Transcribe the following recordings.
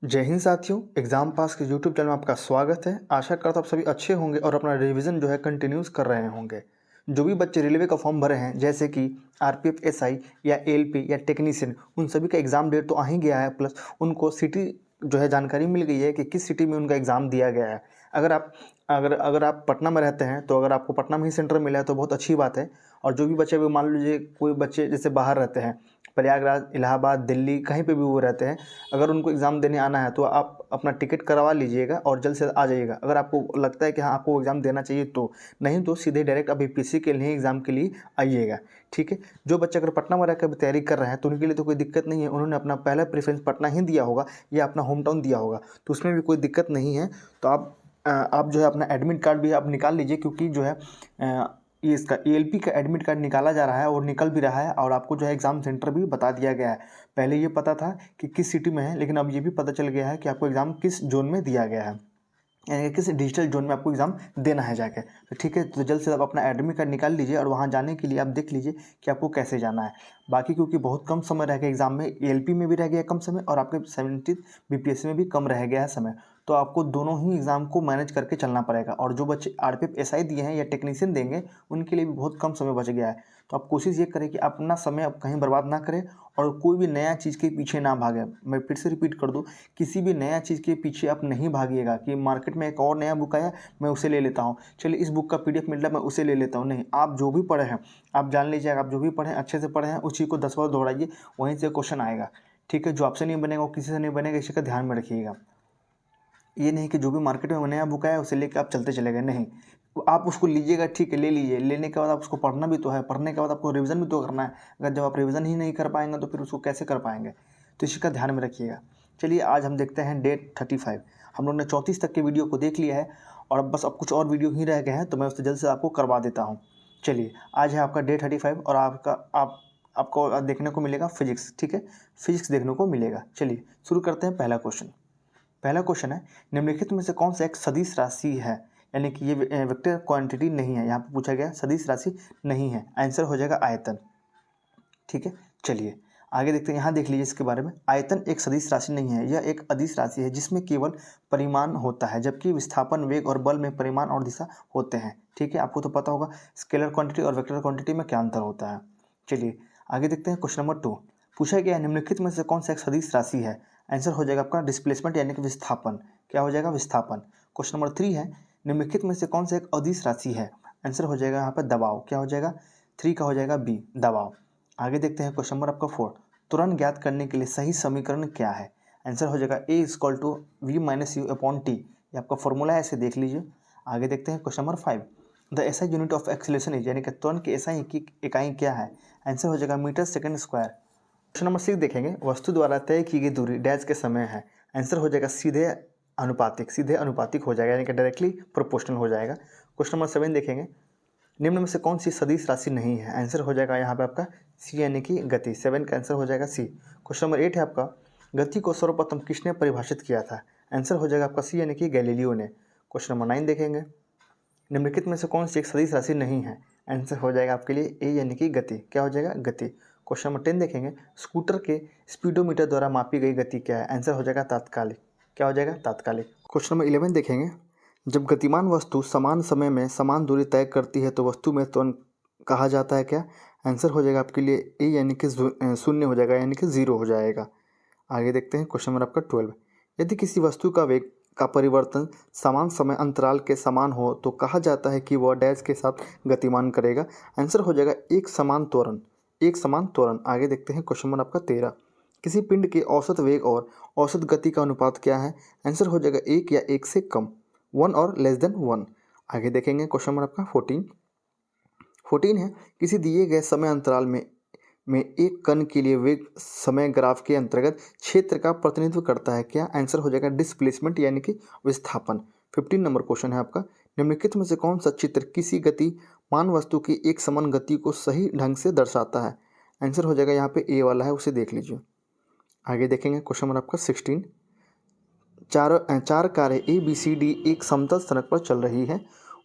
जय हिंद साथियों, exam pass के यूट्यूब चैनल में आपका स्वागत है। आशा करता हूँ आप सभी अच्छे होंगे और अपना रिवीजन जो है कंटिन्यूस कर रहे होंगे। जो भी बच्चे रेलवे का फॉर्म भरे हैं जैसे कि आरपीएफ, एसआई या एएलपी या टेक्नीशियन, उन सभी का एग्ज़ाम डेट तो आ ही गया है। प्लस उनको सिटी जो है जानकारी मिल गई है कि किस सिटी में उनका एग्ज़ाम दिया गया है। अगर आप अगर अगर आप पटना में रहते हैं तो अगर आपको पटना में ही सेंटर मिला है तो बहुत अच्छी बात है। और जो भी बच्चे भी मान लीजिए कोई बच्चे जैसे बाहर रहते हैं, प्रयागराज, इलाहाबाद, दिल्ली, कहीं पे भी वो रहते हैं, अगर उनको एग्ज़ाम देने आना है तो आप अपना टिकट करवा लीजिएगा और जल्द से आ जाइएगा। अगर आपको लगता है कि हाँ आपको एग्ज़ाम देना चाहिए तो, नहीं तो सीधे डायरेक्ट अब यूपीएससी के लिए एग्ज़ाम के लिए आइएगा, ठीक है। जो बच्चे अगर पटना में रहकर तैयारी कर रहे हैं तो उनके लिए तो कोई दिक्कत नहीं है, उन्होंने अपना पहला प्रेफरेंस पटना ही दिया होगा या अपना होम टाउन दिया होगा, तो उसमें भी कोई दिक्कत नहीं है। तो आप जो है अपना एडमिट कार्ड भी आप निकाल लीजिए, क्योंकि जो है ये इसका एएलपी का एडमिट कार्ड निकाला जा रहा है और निकल भी रहा है, और आपको जो है एग्ज़ाम सेंटर भी बता दिया गया है। पहले ये पता था कि किस सिटी में है, लेकिन अब ये भी पता चल गया है कि आपको एग्ज़ाम किस जोन में दिया गया है, यानी कि किस डिजिटल जोन में आपको एग्ज़ाम देना है जाके। तो ठीक है, तो जल्द से जल्द आप अपना एडमिट कार्ड निकाल लीजिए और वहाँ जाने के लिए आप देख लीजिए कि आपको कैसे जाना है। बाकी क्योंकि बहुत कम समय रह गया एग्ज़ाम में, एएलपी में भी रह गया कम समय और आपके 70 बीपीएससी में भी कम रह गया है समय, तो आपको दोनों ही एग्ज़ाम को मैनेज करके चलना पड़ेगा। और जो बच्चे आरपीएफ, एसआई दिए हैं या टेक्नीशियन देंगे, उनके लिए भी बहुत कम समय बच गया है। तो आप कोशिश ये करें कि अपना समय आप कहीं बर्बाद ना करें और कोई भी नया चीज़ के पीछे ना भागें। मैं फिर से रिपीट कर दूं, किसी भी नया चीज़ के पीछे आप नहीं भागिएगा कि मार्केट में एक और नया बुक आया मैं उसे ले लेता हूँ, चलिए इस बुक का पीडीएफ मिल रहा है मैं उसे ले लेता हूँ। नहीं, आप जो भी पढ़े हैं आप जान लीजिए, आप जो भी पढ़ें अच्छे से पढ़े हैं उस चीज़ को 10 बार दोहराइए, वहीं से क्वेश्चन आएगा, ठीक है। जो आपसे नहीं बनेगा वो किसी से नहीं बनेगा, इसी का ध्यान में रखिएगा। ये नहीं कि जो भी मार्केट में नया बुक आया उसे लेकर आप चलते चले गए, नहीं। आप उसको लीजिएगा, ठीक है, ले लीजिए, लेने के बाद आप उसको पढ़ना भी तो है, पढ़ने के बाद आपको रिवीजन भी तो करना है। अगर जब आप रिवीजन ही नहीं कर पाएंगे तो फिर उसको कैसे कर पाएंगे, तो इसी का ध्यान में रखिएगा। चलिए आज हम देखते हैं डे 35। हम लोग ने 34 तक के वीडियो को देख लिया है और अब कुछ और वीडियो ही रह गए हैं, तो मैं उससे जल्द से आपको करवा देता हूँ। चलिए आज है आपका डे 35 और आपको देखने को मिलेगा फिजिक्स, ठीक है, फिजिक्स देखने को मिलेगा। चलिए शुरू करते हैं। पहला क्वेश्चन है, निम्नलिखित में से कौन सा एक सदिश राशि है, यानी कि ये वेक्टर क्वांटिटी नहीं है। यहाँ पे पूछा गया सदिश राशि नहीं है, आंसर हो जाएगा आयतन, ठीक है। चलिए आगे देखते हैं, यहाँ देख लीजिए इसके बारे में। आयतन एक सदिश राशि नहीं है, यह एक अदिश राशि है जिसमें केवल परिमाण होता है, जबकि विस्थापन, वेग और बल में परिमाण और दिशा होते हैं, ठीक है। आपको तो पता होगा स्केलर क्वांटिटी और वेक्टर क्वांटिटी में क्या अंतर होता है। चलिए आगे देखते हैं। क्वेश्चन नंबर 2 पूछा गया है, निम्नलिखित में से कौन सा एक सदिश राशि है, आंसर हो जाएगा आपका डिस्प्लेसमेंट यानी कि विस्थापन। क्या हो जाएगा, विस्थापन। क्वेश्चन नंबर 3 है, निम्नलिखित में से कौन सा एक अदिश राशि है, आंसर हो जाएगा यहाँ पर दबाव। क्या हो जाएगा, 3 का हो जाएगा बी, दबाव। आगे देखते हैं क्वेश्चन नंबर आपका 4, तुरंत ज्ञात करने के लिए सही समीकरण क्या है, आंसर हो जाएगा A equal to V minus U upon T. ये आपका फॉर्मूला है, ऐसे देख लीजिए। आगे देखते हैं question number 5, the SI unit of acceleration is, यानी कि त्वरण की एसआई की इकाई क्या है, आंसर हो जाएगा metre second square. Question number 6 देखेंगे, वस्तु द्वारा तय की गई दूरी डैश के समय है, आंसर हो जाएगा सीधे अनुपातिक हो जाएगा, यानी कि डायरेक्टली प्रोपोर्शनल हो जाएगा। क्वेश्चन नंबर 7 देखेंगे, निम्न में से कौन सी सदिश राशि नहीं है, आंसर हो जाएगा यहाँ पे आपका सी, यानी कि गति। 7 का आंसर हो जाएगा सी। क्वेश्चन नंबर 8 है आपका, गति को सर्वप्रथम किसने परिभाषित किया था, आंसर हो जाएगा आपका सी, यानी कि गैलीलियो ने। क्वेश्चन नंबर 9 देखेंगे, निम्नलिखित में से कौन सी एक सदिश राशि नहीं है, आंसर हो जाएगा आपके लिए ए, यानी कि गति। क्या हो जाएगा, गति। क्वेश्चन नंबर 10 देखेंगे, स्कूटर के स्पीडोमीटर द्वारा मापी गई गति क्या है, आंसर हो जाएगा तात्कालिक। क्या हो जाएगा, तात्कालिक। क्वेश्चन नंबर 11 देखेंगे, जब गतिमान वस्तु समान समय में समान दूरी तय करती है तो वस्तु में त्वरण कहा जाता है क्या, आंसर हो जाएगा आपके लिए ए, यानी कि शून्य हो जाएगा, यानी कि 0 हो जाएगा। आगे देखते हैं क्वेश्चन नंबर आपका 12, यदि किसी वस्तु का वेग का परिवर्तन समान समय अंतराल के समान हो तो कहा जाता है कि वह डैश के साथ गतिमान करेगा, आंसर हो जाएगा एक समान त्वरण। आगे देखते हैं क्वेश्चन नंबर आपका 13, किसी पिंड के औसत वेग और औसत गति का अनुपात क्या है, आंसर हो जाएगा 1 या 1 से कम, 1 और लेस देन 1। आगे देखेंगे क्वेश्चन नंबर आपका 14 है, किसी दिए गए समय अंतराल में एक कण के लिए वेग समय ग्राफ के अंतर्गत क्षेत्र का प्रतिनिधित्व करता है क्या, आंसर हो जाएगा डिस्प्लेसमेंट यानी कि विस्थापन। 15 नंबर क्वेश्चन है आपका, निम्नलिखित में से कौन सा चित्र किसी गतिमान वस्तु की एक समान गति को सही ढंग से दर्शाता है, आंसर हो जाएगा यहाँ पे ए वाला है, उसे देख लीजिए। आगे देखेंगे क्वेश्चन नंबर आपका 16, चार कारें ए बी सी डी एक समतल सड़क पर चल रही है,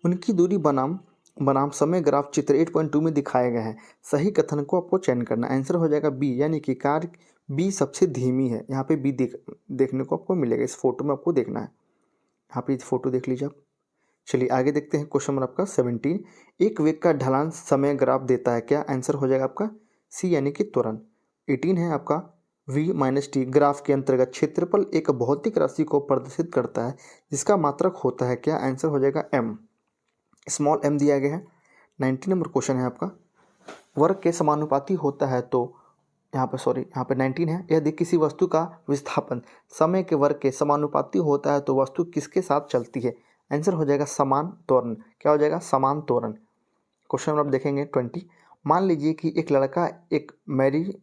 उनकी दूरी बनाम बनाम समय ग्राफ चित्र 8.2 में दिखाए गए हैं। सही कथन को आपको चयन करना है। आंसर हो जाएगा बी, यानी कि कार बी सबसे धीमी है। यहाँ पे बी देखने को आपको मिलेगा, इस फोटो में आपको देखना है। यहाँ पे फोटो देख लीजिए आप। चलिए आगे देखते हैं क्वेश्चन नंबर आपका 17। एक वेग का ढलान समय ग्राफ देता है क्या? आंसर हो जाएगा आपका सी, यानी कि त्वरण। 18 है आपका v माइनस टी ग्राफ के अंतर्गत क्षेत्रफल एक भौतिक राशि को प्रदर्शित करता है जिसका मात्रक होता है क्या? आंसर हो जाएगा m, स्मॉल m दिया गया है। 19 नंबर क्वेश्चन है आपका, वर्ग के समानुपाती होता है तो यहाँ पे 19 है, यदि किसी वस्तु का विस्थापन समय के वर्ग के समानुपाती होता है तो वस्तु किसके साथ चलती है? आंसर हो जाएगा समान त्वरण। क्या हो जाएगा? समान त्वरण। क्वेश्चन नंबर आप देखेंगे 20। मान लीजिए कि एक लड़का एक मैरीगो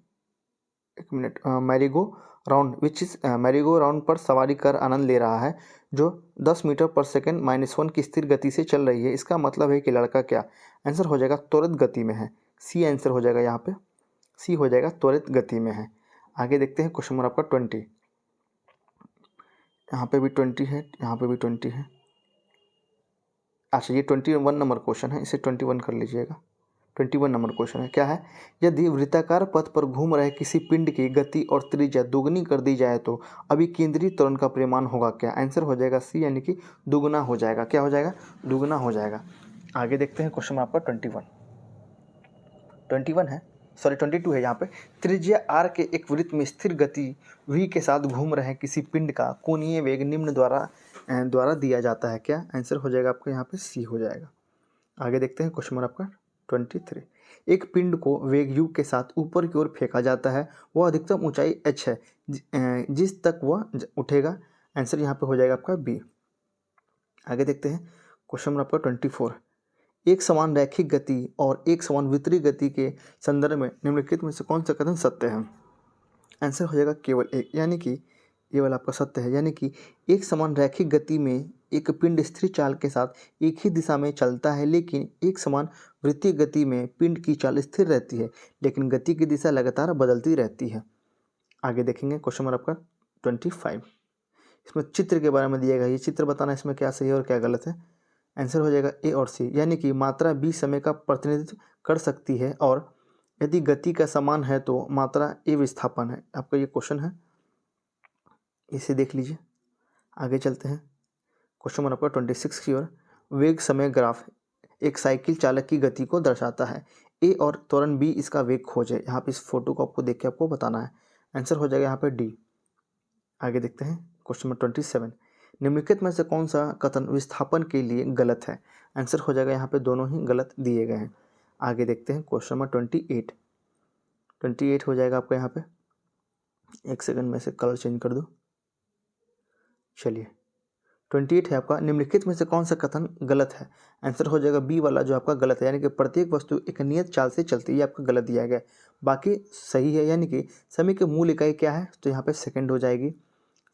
राउंड पर सवारी कर आनंद ले रहा है जो 10 मीटर पर सेकंड -1 की स्थिर गति से चल रही है। इसका मतलब है कि लड़का क्या? आंसर हो जाएगा त्वरित गति में है। सी आंसर हो जाएगा, यहाँ पे सी हो जाएगा, त्वरित गति में है। आगे देखते हैं क्वेश्चन नंबर आपका 20। यहाँ पे भी 20 है, यहाँ पे भी 20 है। अच्छा, ये 21 नंबर क्वेश्चन है, इसे 21 कर लीजिएगा। 21 नंबर क्वेश्चन है, क्या है? यदि वृत्ताकार पथ पर घूम रहे किसी पिंड की गति और त्रिज्या दोगुनी कर दी जाए तो अभिकेंद्री त्वरण का परिमाण होगा क्या? आंसर हो जाएगा सी, यानी कि दुगुना हो जाएगा। क्या हो जाएगा? दुगुना हो जाएगा। आगे देखते हैं क्वेश्चन आपका 21 है, 22 है। यहाँ पे त्रिज्या r के एक वृत्त में स्थिर गति v के साथ घूम रहे किसी पिंड का कोणीय वेग निम्न द्वारा दिया जाता है क्या? आंसर हो जाएगा आपका यहाँ पे सी हो जाएगा। आगे देखते हैं क्वेश्चन आपका 23। एक पिंड को वेग u के साथ ऊपर की ओर फेंका जाता है, वह अधिकतम ऊंचाई h है जिस तक वह उठेगा। आंसर यहाँ पे हो जाएगा आपका बी। आगे देखते हैं क्वेश्चन आपका 24। एक समान रैखिक गति और एक समान वितरित गति के संदर्भ में निम्नलिखित में से कौन सा कथन सत्य है? आंसर हो जाएगा केवल एक, यानी कि ये वाला आपका सत्य है। यानी कि एक समान रैखिक गति में एक पिंड स्थिर चाल के साथ एक ही दिशा में चलता है, लेकिन एक समान वृत्तीय गति में पिंड की चाल स्थिर रहती है लेकिन गति की दिशा लगातार बदलती रहती है। आगे देखेंगे क्वेश्चन नंबर आपका 25। इसमें चित्र के बारे में दिया गया, ये चित्र बताना इसमें क्या सही है और क्या गलत है। आंसर हो जाएगा ए और सी, यानी कि मात्रा बी समय का प्रतिनिधित्व कर सकती है और यदि गति का समान है तो मात्रा ए विस्थापन है। आपका ये क्वेश्चन है, इसे देख लीजिए। आगे चलते हैं क्वेश्चन नंबर आपका 26 की ओर। वेग समय ग्राफ एक साइकिल चालक की गति को दर्शाता है। ए और त्वरण बी इसका वेग खोजे। यहाँ पे इस फोटो को आपको देख के आपको बताना है। आंसर हो जाएगा यहाँ पे डी। आगे देखते हैं क्वेश्चन नंबर 27। निम्नलिखित में से कौन सा कथन विस्थापन के लिए गलत है? आंसर हो जाएगा यहाँ पे दोनों ही गलत दिए गए हैं। आगे देखते हैं क्वेश्चन नंबर 28 हो जाएगा आपका। यहाँ पे एक सेकंड में से कलर चेंज कर दो। चलिए 28 है आपका, निम्नलिखित में से कौन सा कथन गलत है? आंसर हो जाएगा बी वाला जो आपका गलत है, यानी कि प्रत्येक वस्तु एक नियत चाल से चलती है। ये आपका गलत दिया गया है, बाकी सही है। यानी कि समय की मूल इकाई क्या है? तो यहाँ पे सेकंड हो जाएगी।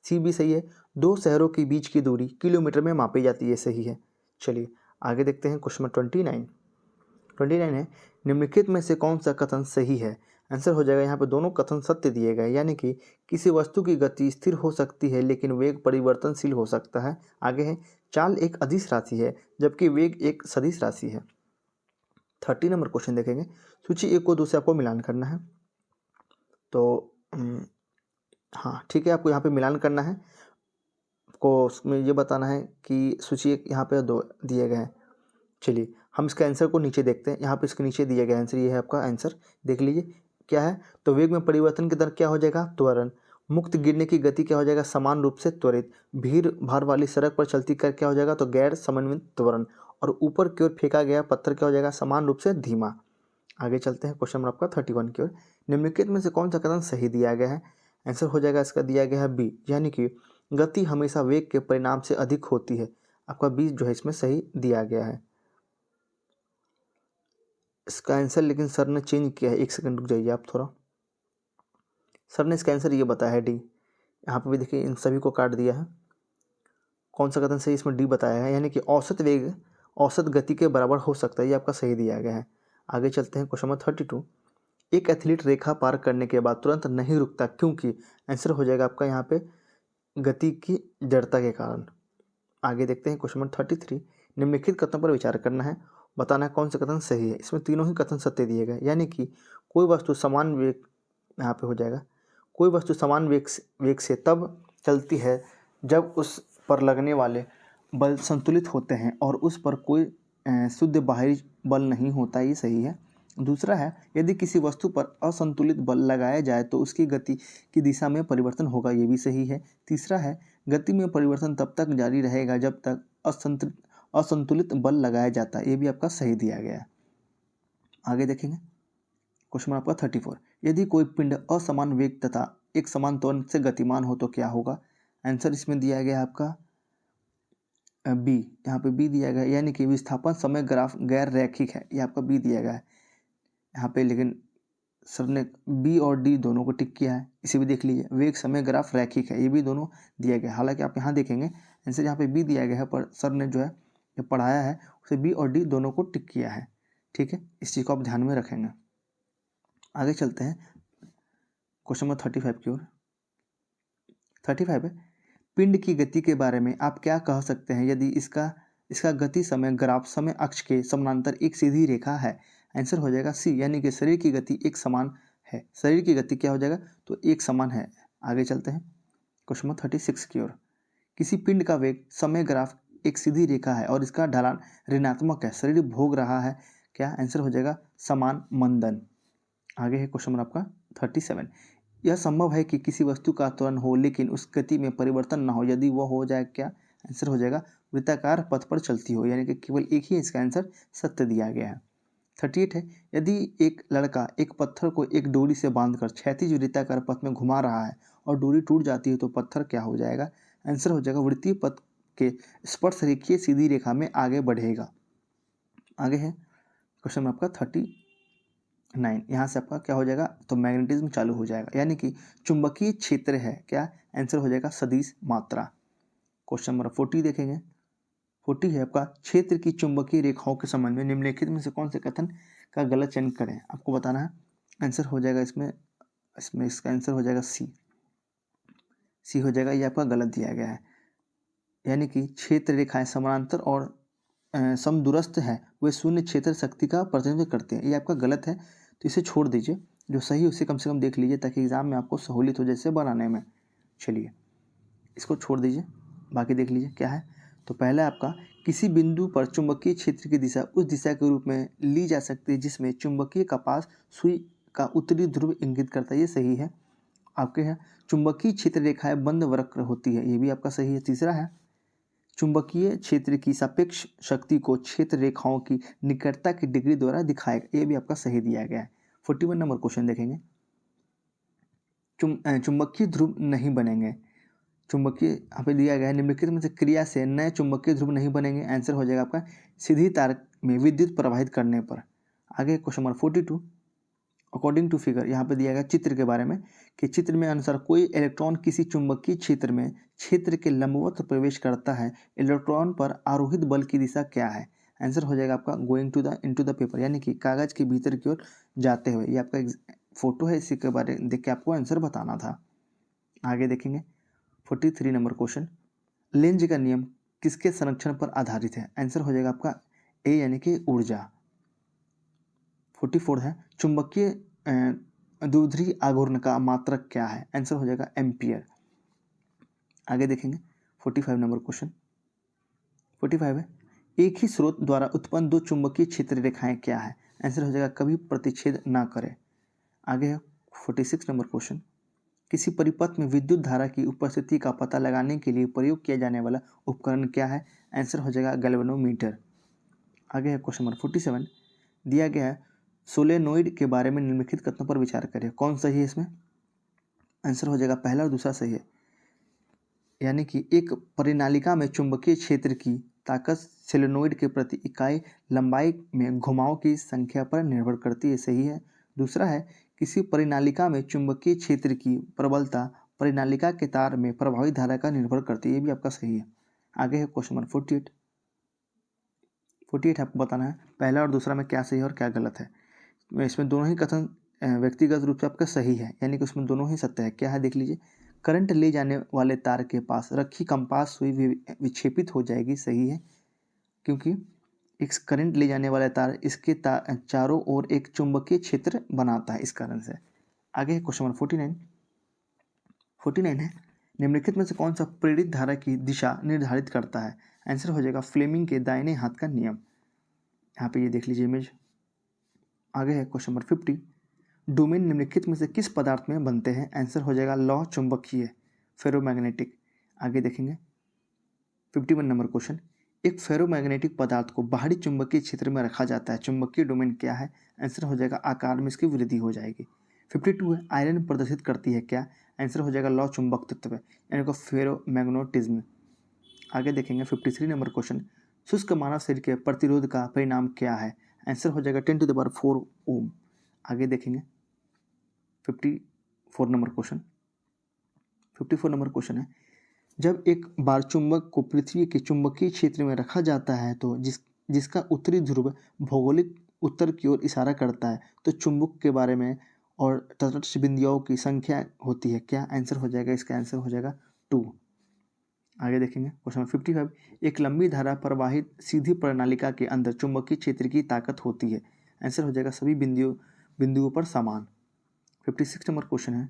सी भी सही है। दो शहरों के बीच की दूरी किलोमीटर में मापी जाती है, सही है। चलिए आगे देखते हैं क्वेश्चन नंबर 29 है, निम्नलिखित में से कौन सा कथन सही है? आंसर हो जाएगा यहाँ पे दोनों कथन सत्य दिए गए, यानी कि किसी वस्तु की गति स्थिर हो सकती है लेकिन वेग परिवर्तनशील हो सकता है। आगे है, चाल एक अदिश राशि है जबकि वेग एक सदिश राशि है। 30 नंबर क्वेश्चन देखेंगे। सूची एक को दूसरे आपको मिलान करना है। तो हाँ ठीक है, आपको यहाँ पे मिलान करना है। आपको उसमें ये बताना है कि सूची एक यहाँ पे दो दिए गए हैं। चलिए हम इसका आंसर को नीचे देखते हैं। यहाँ पे इसके नीचे दिया गया आंसर, ये है आपका आंसर, देख लीजिए क्या है। तो वेग में परिवर्तन की दर क्या हो जाएगा? त्वरण। मुक्त गिरने की गति क्या हो जाएगा? समान रूप से त्वरित। भीड़ भाड़ वाली सड़क पर चलती कार क्या हो जाएगा? तो गैर समन्वित त्वरण। और ऊपर की ओर फेंका गया पत्थर क्या हो जाएगा? समान रूप से धीमा। आगे चलते हैं क्वेश्चन नंबर आपका 31 की ओर। निम्नलिखित में से कौन सा कथन सही दिया गया है? आंसर हो जाएगा इसका दिया गया है बी, यानी कि गति हमेशा वेग के परिणाम से अधिक होती है। आपका बी जो है इसमें सही दिया गया है। इसका आंसर लेकिन सर ने चेंज किया है, एक सेकंड रुक जाइए आप थोड़ा। सर ने इसका आंसर ये बताया है डी। यहाँ पे भी देखिए इन सभी को काट दिया है। कौन सा कथन सही इसमें डी बताया है, यानी कि औसत वेग औसत गति के बराबर हो सकता है, ये आपका सही दिया गया है। आगे चलते हैं क्वेश्चन नंबर 32। एक एथलीट रेखा पार करने के बाद तुरंत नहीं रुकता क्योंकि? आंसर हो जाएगा आपका यहाँ पे गति की जड़ता के कारण। आगे देखते हैं क्वेश्चन नंबर 33। निम्नलिखित कथनों पर विचार करना है। बताना है कौन सा कथन सही है। इसमें तीनों ही कथन सत्य दिए गए, यानी कि कोई वस्तु समान वेग, यहाँ पे हो जाएगा, कोई वस्तु समान वेग से तब चलती है जब उस पर लगने वाले बल संतुलित होते हैं और उस पर कोई शुद्ध बाहरी बल नहीं होता, ये सही है। दूसरा है, यदि किसी वस्तु पर असंतुलित बल लगाया जाए तो उसकी गति की दिशा में परिवर्तन होगा, ये भी सही है। तीसरा है, गति में परिवर्तन तब तक जारी रहेगा जब तक असंतुलित बल लगाया जाता है, ये भी आपका सही दिया गया है। आगे देखेंगे क्वेश्चन आपका 34, यदि कोई पिंड असमान वेग तथा एक समान त्वरण से गतिमान हो तो क्या होगा। आंसर इसमें दिया गया आपका बी, यहाँ पे बी दिया गया है, यानी कि विस्थापन समय ग्राफ गैर रैखिक है, ये आपका बी दिया गया है यहाँ पे। लेकिन सर ने बी और डी दोनों को टिक किया है, इसे भी देख लीजिए। वेग समय ग्राफ रैखिक है, ये भी दोनों दिया गया है। हालांकि आप यहाँ देखेंगे आंसर यहाँ पे बी दिया गया है, पर सर ने जो है जो पढ़ाया है उसे बी और डी दोनों को टिक किया है, ठीक है। इस चीज़ को आप ध्यान में रखेंगे। आगे चलते हैं क्वेश्चन नंबर 35 की ओर। 35 है, पिंड की गति के बारे में आप क्या कह सकते हैं यदि इसका गति समय ग्राफ समय अक्ष के समानांतर एक सीधी रेखा है। आंसर हो जाएगा सी, यानी कि शरीर की गति एक समान है। शरीर की गति क्या हो जाएगा, तो एक समान है। आगे चलते हैं क्वेश्चन नंबर 36 की ओर। किसी पिंड का वेग समय ग्राफ एक सीधी रेखा है और इसका ढलान ऋणात्मक है, शरीर भोग रहा है क्या। आंसर हो जाएगा समान मंदन। आगे है क्वेश्चन नंबर आपका 37, यह संभव है कि किसी वस्तु का त्वरण हो लेकिन उस गति में परिवर्तन न हो, यदि वह हो जाए क्या। आंसर हो जाएगा वृत्ताकार पथ पर चलती हो, यानी कि केवल एक ही इसका आंसर सत्य दिया गया है। 38 है, यदि एक लड़का एक पत्थर को एक डोरी से बांधकर क्षैतिज वृत्ताकार पथ में घुमा रहा है और डोरी टूट जाती है तो पत्थर क्या हो जाएगा। आंसर हो जाएगा वृत्तीय पथ के स्पर्श रेखीय सीधी रेखा में आगे बढ़ेगा। आगे है क्वेश्चन आपका 39, यहाँ से आपका क्या हो जाएगा, तो मैग्नेटिज्म चालू हो जाएगा, यानी कि चुंबकीय क्षेत्र है क्या। आंसर हो जाएगा सदिश मात्रा। क्वेश्चन नंबर 40 देखेंगे। 40 है आपका, क्षेत्र की चुंबकीय रेखाओं के संबंध में निम्नलिखित में से कौन से कथन का गलत चयन करें, आपको बताना है। आंसर हो जाएगा इसमें इसका आंसर हो जाएगा सी हो जाएगा, ये आपका गलत दिया गया है। यानी कि क्षेत्र रेखाएं समानांतर और समदूरस्थ है, वे शून्य क्षेत्र शक्ति का प्रतिनिधित्व करते हैं, ये आपका गलत है, तो इसे छोड़ दीजिए। जो सही उसे कम से कम देख लीजिए ताकि एग्जाम में आपको सहूलियत हो जैसे बनाने में। चलिए इसको छोड़ दीजिए, बाकी देख लीजिए क्या है। तो पहला आपका, किसी बिंदु पर चुंबकीय क्षेत्र की दिशा उस दिशा के रूप में ली जा सकती है जिसमें चुंबकीय कपास सुई का उत्तरी ध्रुव इंगित करता है, ये सही है। आपके है चुंबकीय क्षेत्र रेखाएं बंद वक्र होती है, ये भी आपका सही है। तीसरा है, चुंबकीय क्षेत्र की सापेक्ष शक्ति को क्षेत्र रेखाओं की निकटता की डिग्री द्वारा दिखाएगा, ये भी आपका सही दिया गया है। 41 नंबर क्वेश्चन देखेंगे। चुंबकीय ध्रुव नहीं बनेंगे, चुंबकीय यहाँ पे दिया गया है, निम्नलिखित में से क्रिया से नए चुंबकीय ध्रुव नहीं बनेंगे। आंसर हो जाएगा आपका सीधी तार में विद्युत प्रवाहित करने पर। आगे question number 42, according to figure, यहाँ पे दिया गया चित्र के बारे में कि चित्र में अनुसार कोई इलेक्ट्रॉन किसी चुंबकीय क्षेत्र में क्षेत्र के लंबवत प्रवेश करता है, इलेक्ट्रॉन पर आरोहित बल की दिशा क्या है। आंसर हो जाएगा आपका going to the into the paper, यानी कि कागज के भीतर की ओर जाते हुए। ये आपका फोटो है, इसी के बारे में देख के आपको आंसर बताना था। आगे देखेंगे 43 नंबर क्वेश्चन, लेंज का नियम किसके संरक्षण पर आधारित है। आंसर हो जाएगा आपका ए, यानी कि ऊर्जा। 44 है, चुंबकीय द्विध्रुवी आघूर्ण का मात्रक क्या है। आंसर हो जाएगा एम्पियर। आगे देखेंगे 45 नंबर क्वेश्चन। 45 है, एक ही स्रोत द्वारा उत्पन्न दो चुंबकीय क्षेत्र रेखाएं क्या है। आंसर हो जाएगा कभी प्रतिच्छेद ना करें। आगे है 46 नंबर क्वेश्चन, किसी परिपथ में विद्युत धारा की उपस्थिति का पता लगाने के लिए प्रयोग किया जाने वाला उपकरण क्या है। आंसर हो जाएगा गैल्वेनोमीटर। आगे है क्वेश्चन नंबर 47, दिया गया है सोलेनोइड के बारे में निम्नलिखित कथनों पर विचार करें, कौन सही है इसमें। आंसर हो जाएगा पहला और दूसरा सही है, यानी कि एक परिनालिका में चुंबकीय क्षेत्र की ताकत सोलेनोइड के प्रति इकाई लंबाई में घुमाव की संख्या पर निर्भर करती है, सही है। दूसरा है, किसी परिनालिका में चुंबकीय क्षेत्र की प्रबलता परिनालिका के तार में प्रभावित धारा का निर्भर करती है, ये भी आपका सही है। आगे है क्वेश्चन नंबर 48 आपको बताना है पहला और दूसरा में क्या सही है और क्या गलत है। इसमें दोनों ही कथन व्यक्तिगत रूप से आपका सही है, यानी कि उसमें दोनों ही सत्य है। क्या है देख लीजिए, करंट ले जाने वाले तार के पास रखी कंपास सुई विक्षेपित हो जाएगी, सही है, क्योंकि एक करंट ले जाने वाला तार इसके चारों ओर एक चुंबकीय क्षेत्र बनाता है इस कारण से। आगे है क्वेश्चन नंबर 49 है, निम्नलिखित में से कौन सा प्रेरित धारा की दिशा निर्धारित करता है? आंसर हो जाएगा फ्लेमिंग के दाहिने हाथ का नियम। यहाँ पे ये देख लीजिए इमेज। आगे है क्वेश्चन नंबर 50, डोमेन निम्नलिखित में से किस पदार्थ में बनते हैं? आंसर हो जाएगा लौह चुंबकीय, फेरोमैग्नेटिक। आगे देखेंगे 51 नंबर क्वेश्चन, एक फेरोमैग्नेटिक पदार्थ को बाहरी चुंबकीय क्षेत्र में रखा जाता है, चुंबकीय डोमेन क्या है? आंसर हो जाएगा आकार में इसकी वृद्धि हो जाएगी। 52 है, आयरन प्रदर्शित करती है क्या? आंसर हो जाएगा लौह चुंबक तत्व यानी कि फेरोमैग्नेटिज्म। आगे देखेंगे 53 नंबर क्वेश्चन, शुष्क मानव शरीर के प्रतिरोध का परिणाम क्या है? आंसर हो जाएगा 10⁴ ओम। आगे देखेंगे 54 नंबर क्वेश्चन। 54 नंबर क्वेश्चन है, जब एक बार चुंबक को पृथ्वी के चुंबकीय क्षेत्र में रखा जाता है तो जिसका उत्तरी ध्रुव भौगोलिक उत्तर की ओर इशारा करता है, तो चुंबक के बारे में और तटस्थ बिंदुओं की संख्या होती है क्या? आंसर हो जाएगा, इसका आंसर हो जाएगा 2। आगे देखेंगे क्वेश्चन नंबर 55, एक लंबी धारा प्रवाहित सीधी प्रणालिका के अंदर चुंबकीय क्षेत्र की ताकत होती है। आंसर हो जाएगा सभी बिंदुओं पर समान। 56 नंबर क्वेश्चन है,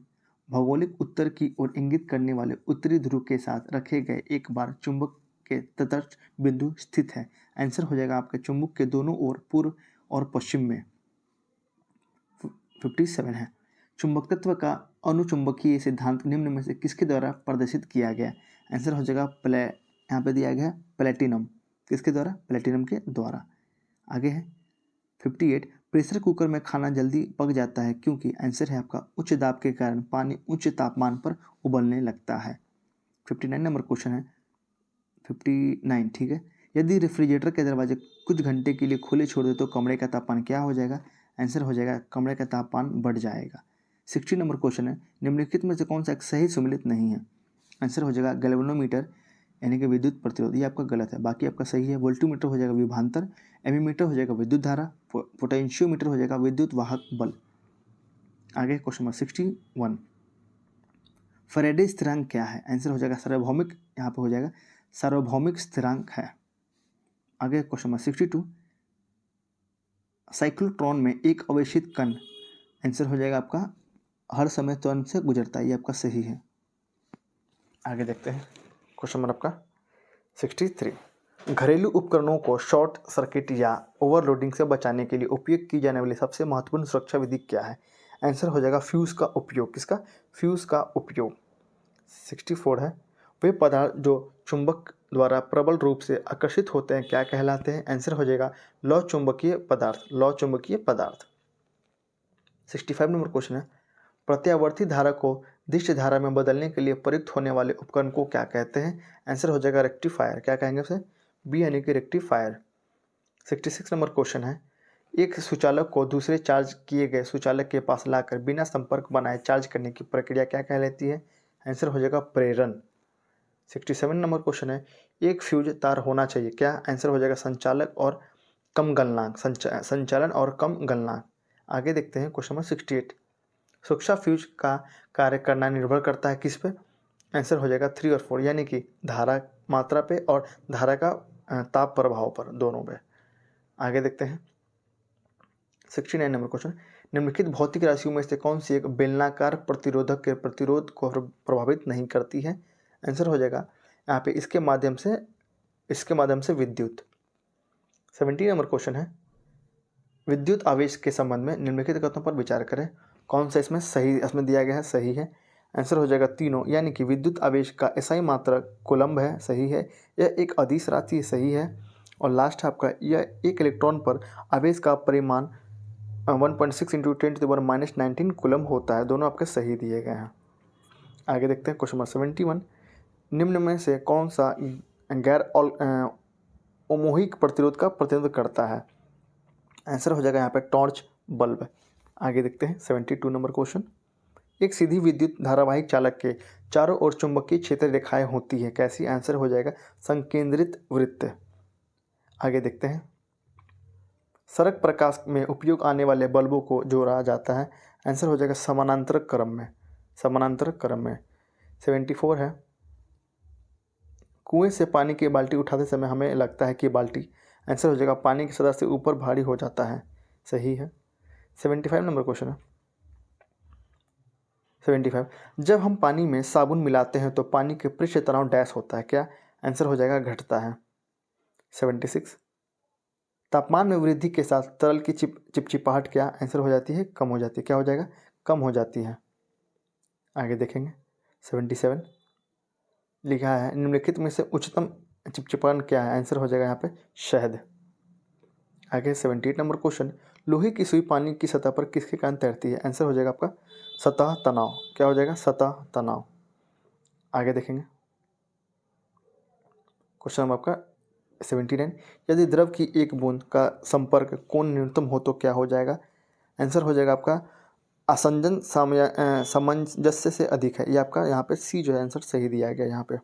भौगोलिक उत्तर की ओर इंगित करने वाले उत्तरी ध्रुव के साथ रखे गए एक बार चुंबक के तटस्थ बिंदु स्थित है। आंसर हो जाएगा आपके चुंबक के दोनों ओर पूर्व और पश्चिम में। 57 है, चुंबकत्व का अनुचुंबकीय सिद्धांत निम्न में से किसके द्वारा प्रदर्शित किया गया? आंसर हो जाएगा यहाँ पे दिया गया है प्लेटिनम। किसके द्वारा? प्लेटिनम के द्वारा। आगे है 58, प्रेशर कुकर में खाना जल्दी पक जाता है क्योंकि? आंसर है आपका उच्च दाब के कारण पानी उच्च तापमान पर उबलने लगता है। 59 नंबर क्वेश्चन है 59, ठीक है, यदि रेफ्रिजरेटर के दरवाजे कुछ घंटे के लिए खुले छोड़ दे तो कमरे का तापमान क्या हो जाएगा? आंसर हो जाएगा कमरे का तापमान बढ़ जाएगा। 60 नंबर क्वेश्चन है, निम्नलिखित में से कौन सा एक सही सम्मिलित नहीं है? आंसर हो जाएगा गैल्वेनोमीटर यानी कि विद्युत प्रतिरोध। ये आपका गलत है, बाकी आपका सही है। वोल्टमीटर हो जाएगा विभवांतर, एमीमीटर हो जाएगा विद्युत धारा, पोटेंशियोमीटर हो जाएगा विद्युत वाहक बल। आगे क्वेश्चन नंबर 61, फैराडे स्थिरांक क्या है? आंसर हो जाएगा सार्वभौमिक, यहाँ पे हो जाएगा सार्वभौमिक स्थिरांक है। आगे क्वेश्चन नंबर 62, साइक्लोट्रॉन में एक अवेशित कण, आंसर हो जाएगा आपका हर समय त्वरण से गुजरता है। ये आपका सही है। आगे देखते हैं क्वेश्चन नंबर आपका 63, घरेलू उपकरणों को शॉर्ट सर्किट या ओवरलोडिंग से बचाने के लिए उपयोग की जाने वाली सबसे महत्वपूर्ण सुरक्षा विधि क्या है? आंसर हो जाएगा फ्यूज़ का उपयोग। किसका? फ्यूज़ का उपयोग। 64 है, वे पदार्थ जो चुंबक द्वारा प्रबल रूप से आकर्षित होते हैं क्या कहलाते हैं? आंसर हो जाएगा लौह चुंबकीय पदार्थ, लौह चुंबकीय पदार्थ। 65 नंबर क्वेश्चन है, प्रत्यावर्ती धारा को दिष्ट धारा में बदलने के लिए प्रयुक्त होने वाले उपकरण को क्या कहते हैं? आंसर हो जाएगा रेक्टिफायर। क्या कहेंगे उसे? बी यानी कि रेक्टिफायर। 66 नंबर क्वेश्चन है, एक सुचालक को दूसरे चार्ज किए गए सुचालक के पास लाकर बिना संपर्क बनाए चार्ज करने की प्रक्रिया क्या कहलाती है? आंसर हो जाएगा प्रेरण। 67 नंबर क्वेश्चन है, एक फ्यूज तार होना चाहिए क्या? आंसर हो जाएगा संचालक और कम गलनांक, संचालन और कम गलनांक। आगे देखते हैं क्वेश्चन नंबर 68, सुरक्षा फ्यूज का कार्य करना निर्भर करता है किस पे? आंसर हो जाएगा 3 और 4 यानी कि धारा मात्रा पे और धारा का ताप प्रभाव पर, दोनों पे। आगे देखते हैं 69 नंबर क्वेश्चन, निम्नलिखित भौतिक राशियों में से कौन सी एक बेलनाकार प्रतिरोधक के प्रतिरोध को प्रभावित नहीं करती है? आंसर हो जाएगा यहाँ पे इसके माध्यम से विद्युत। 70 नंबर क्वेश्चन है, विद्युत आवेश के संबंध में निम्नलिखित कथनों पर विचार करें। कौन सा इसमें सही, इसमें दिया गया है सही है? आंसर हो जाएगा तीनों, यानी कि विद्युत आवेश का एसआई मात्रक कूलम्ब है, सही है। यह एक अदिश राशि, सही है। और लास्ट आपका यह एक इलेक्ट्रॉन पर आवेश का परिमाण 1.6 × 10⁻⁻19 कूलम्ब होता है। दोनों आपके सही दिए गए हैं। आगे देखते हैं क्वेश्चन नंबर 71, निम्न में से कौन सा गैर ओमोहिक प्रतिरोध का प्रतिनिधित्व करता है? आंसर हो जाएगा यहाँ पे टॉर्च बल्ब। आगे देखते हैं 72 नंबर क्वेश्चन, एक सीधी विद्युत धारावाहिक चालक के चारों ओर चुंबकीय क्षेत्र रेखाएं होती है, कैसी? आंसर हो जाएगा संकेंद्रित वृत्त। आगे देखते हैं, सड़क प्रकाश में उपयोग आने वाले बल्बों को जोड़ा जाता है। आंसर हो जाएगा समानांतर क्रम में। 74 है, कुएं से पानी की बाल्टी उठाते समय हमें लगता है कि बाल्टी आंसर हो जाएगा पानी की सतह से ऊपर भारी हो जाता है, सही है। 75 नंबर क्वेश्चन है। 75, जब हम पानी में साबुन मिलाते हैं तो पानी के पृष्ठ तनाव डैश होता है, क्या? आंसर हो जाएगा घटता है। 76, तापमान में वृद्धि के साथ तरल की चिपचिपाहट क्या? आंसर हो जाती है कम हो जाती है, क्या हो जाएगा? कम हो जाती है। आगे देखेंगे 77, लिखा है निम्नलिखित में से उच्चतम चिपचिपाहट क्या है? आंसर हो जाएगा यहाँ पे शहद। आगे 78 नंबर क्वेश्चन, लोहे की सुई पानी की सतह पर किसके कारण तैरती है? आंसर हो जाएगा आपका सतह तनाव, क्या हो जाएगा? सतह तनाव। आगे देखेंगे क्वेश्चन नंबर आपका 79, यदि द्रव की एक बूंद का संपर्क कोण न्यूनतम हो तो क्या हो जाएगा? आंसर हो जाएगा आपका आसंजन सामंजस्य से अधिक है। ये आपका यहाँ पे सी जो है आंसर सही दिया गया यहाँ पे।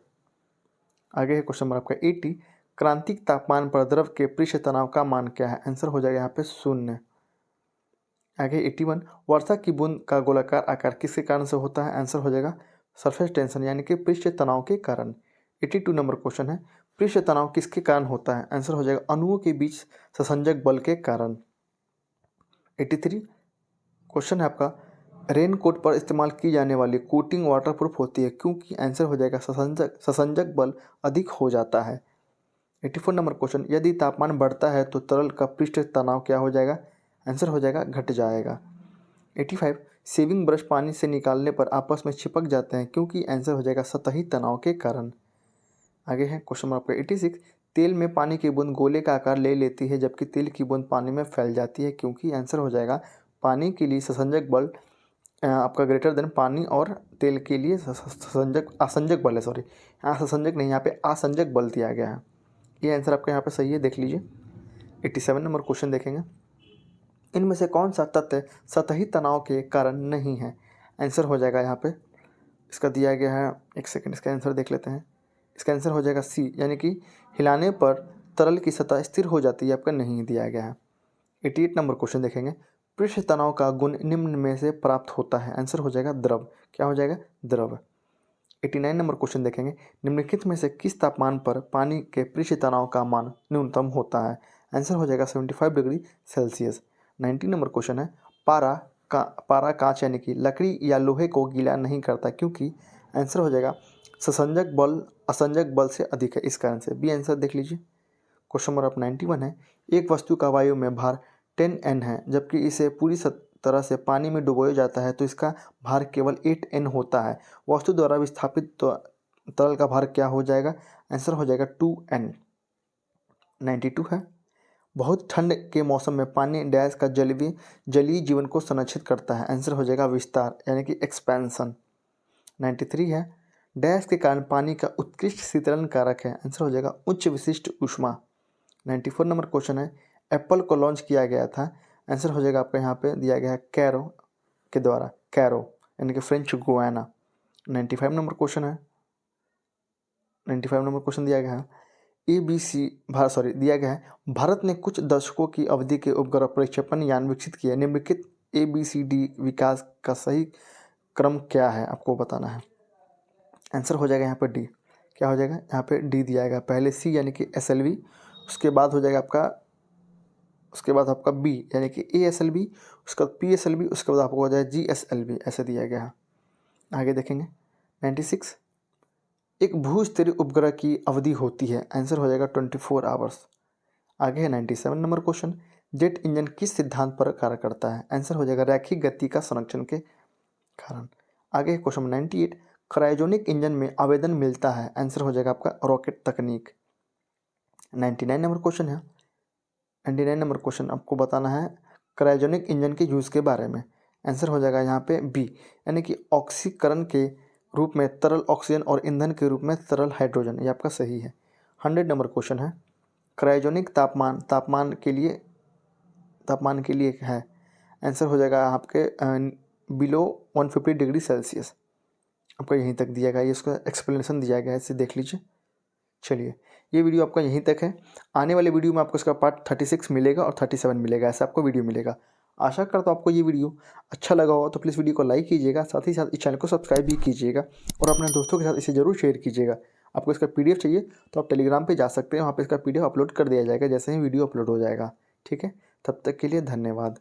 आगे है क्वेश्चन नंबर आपका 80, क्रांतिक तापमान पर द्रव के पृष्ठ तनाव का मान क्या है? आंसर हो जाएगा यहाँ पे 0। आगे 81, वर्षा की बूंद का गोलाकार आकार किसके कारण से होता है? आंसर हो जाएगा सरफेस टेंशन यानी कि पृष्ठ तनाव के कारण। 82 नंबर क्वेश्चन है, पृष्ठ तनाव किसके कारण होता है? आंसर हो जाएगा अणुओं के बीच संसंजक बल के कारण। 83 क्वेश्चन है आपका, रेनकोट पर इस्तेमाल की जाने वाली कोटिंग वाटरप्रूफ होती है क्योंकि? आंसर हो जाएगा संसंजक बल अधिक हो जाता है। 84 नंबर क्वेश्चन, यदि तापमान बढ़ता है तो तरल का पृष्ठ तनाव क्या हो जाएगा? आंसर हो जाएगा घट जाएगा। 85, सेविंग ब्रश पानी से निकालने पर आपस में चिपक जाते हैं क्योंकि? आंसर हो जाएगा सतही तनाव के कारण। आगे है क्वेश्चन नंबर आपका 86, तेल में पानी की बूंद गोले का आकार ले लेती है जबकि तेल की बूंद पानी में फैल जाती है क्योंकि? आंसर हो जाएगा पानी के लिए संसंजक बल आपका ग्रेटर देन पानी और तेल के लिए आसंजक बल है, सॉरी यहाँ संसंजक नहीं, यहाँ पे आसंजक बल दिया गया है। ये आंसर आपका यहाँ पे सही है, देख लीजिए। 87 नंबर क्वेश्चन देखेंगे, इनमें से कौन सा तथ्य सतही तनाव के कारण नहीं है? आंसर हो जाएगा यहाँ पे इसका दिया गया है, एक सेकंड इसका आंसर देख लेते हैं। इसका आंसर हो जाएगा सी, यानी कि हिलाने पर तरल की सतह स्थिर हो जाती है, आपका नहीं दिया गया है। 88 नंबर क्वेश्चन देखेंगे, पृष्ठ तनाव का गुण निम्न में से प्राप्त होता है? आंसर हो जाएगा द्रव, क्या हो जाएगा? द्रव। 89 नंबर क्वेश्चन देखेंगे, निम्नलिखित में से किस तापमान पर पानी के पृष्ठ तनाव का मान न्यूनतम होता है? आंसर हो जाएगा 75 डिग्री सेल्सियस। 90 नंबर क्वेश्चन है, पारा कांच यानी कि लकड़ी या लोहे को गीला नहीं करता क्योंकि? आंसर हो जाएगा संसंजक बल असंजक बल से अधिक है, इस कारण से। बी आंसर देख लीजिए। क्वेश्चन नंबर 91 है, एक वस्तु का वायु में भार 10N है जबकि इसे पूरी तरह से पानी में डुबोया जाता है तो इसका भार केवल 8N होता है। वस्तु द्वारा विस्थापित तरल का भार क्या हो जाएगा? आंसर हो जाएगा 2N। 92 है, बहुत ठंड के मौसम में पानी डैश का जलीय जीवन को संरक्षित करता है? आंसर हो जाएगा विस्तार यानी कि एक्सपेंशन। 93 है, डैश के कारण पानी का उत्कृष्ट शीतलन कारक है? आंसर हो जाएगा उच्च विशिष्ट ऊष्मा। 94 नंबर क्वेश्चन है, एप्पल को लॉन्च किया गया था? आंसर हो जाएगा आपका यहाँ पे दिया गया है कैरो के द्वारा, कैरो यानी कि फ्रेंच गुयाना। 95 नंबर क्वेश्चन है, 95 नंबर क्वेश्चन दिया गया है, दिया गया है, भारत ने कुछ दशकों की अवधि के उपग्रह प्रक्षेपण यान विकसित किए, निम्नलिखित ABCD विकास का सही क्रम क्या है? आपको बताना है। आंसर हो जाएगा यहाँ पे डी, क्या हो जाएगा? यहाँ पे डी दिया गया, पहले सी यानी कि SLV, उसके बाद हो जाएगा आपका बी यानी कि ASLV, उसका PSLV, उसके बाद आपको हो जाएगा GSLV, ऐसे दिया गया है। आगे देखेंगे 96, एक भूस्तरीय उपग्रह की अवधि होती है? आंसर हो जाएगा 24 आवर्स। आगे है 97 नंबर क्वेश्चन, जेट इंजन किस सिद्धांत पर कार्य करता है? आंसर हो जाएगा रैखिक गति का संरक्षण के कारण। आगे है क्वेश्चन 98, क्रायोजेनिक इंजन में आवेदन मिलता है? आंसर हो जाएगा आपका रॉकेट तकनीक। 99 नंबर क्वेश्चन है, 99 नंबर क्वेश्चन आपको बताना है क्रायोजेनिक इंजन के यूज़ के बारे में। आंसर हो जाएगा यहाँ पे बी यानी कि ऑक्सीकरण के रूप में तरल ऑक्सीजन और ईंधन के रूप में तरल हाइड्रोजन, ये आपका सही है। 100 नंबर क्वेश्चन है, क्रायोजेनिक तापमान के लिए है? आंसर हो जाएगा आपके बिलो 150 डिग्री सेल्सियस, आपका यहीं तक दिया गया है, इसका एक्सप्लेनेशन दिया गया है, इसे देख लीजिए। चलिए ये वीडियो आपका यहीं तक है, आने वाले वीडियो में आपको इसका पार्ट 36 मिलेगा और 37 मिलेगा, ऐसा आपको वीडियो मिलेगा। आशा करता हूँ आपको ये वीडियो अच्छा लगा हो, तो प्लीज़ वीडियो को लाइक कीजिएगा, साथ ही साथ इस चैनल को सब्सक्राइब भी कीजिएगा और अपने दोस्तों के साथ इसे ज़रूर शेयर कीजिएगा। आपको इसका PDF चाहिए तो आप टेलीग्राम पे जा सकते हैं, वहाँ पे इसका PDF अपलोड कर दिया जाएगा जैसे ही वीडियो अपलोड हो जाएगा। ठीक है, तब तक के लिए धन्यवाद।